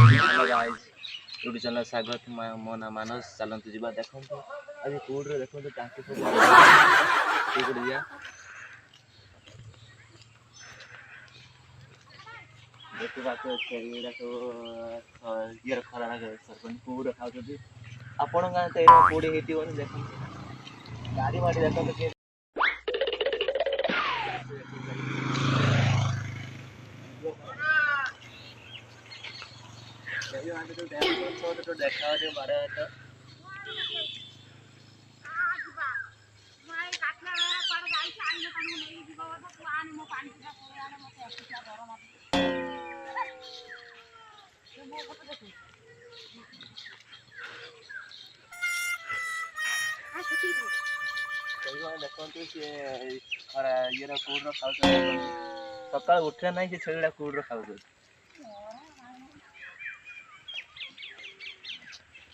Hello guys YouTube channel स्वागत मो ना मानस चलतु जा देखो आज कूड़ देखो टाँकी सब जा देखा छेड़ा सब ये खरा सरपंच कूड़ खाऊँ आपण गाँव तो ये कूड़ी होती देख गाड़ी माड़ी देखो देखा बारे देखते सी खरा ये कूड़ खाऊ सका उठे ना कि छेड़ा कूड़ खाऊ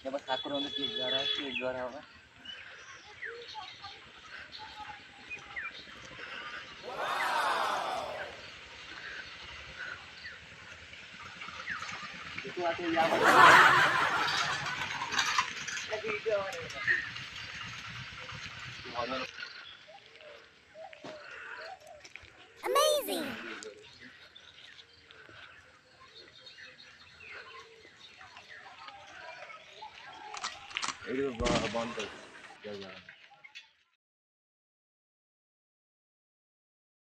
ठाकुर ज्वर ज्वर हम Amazing! बंद कर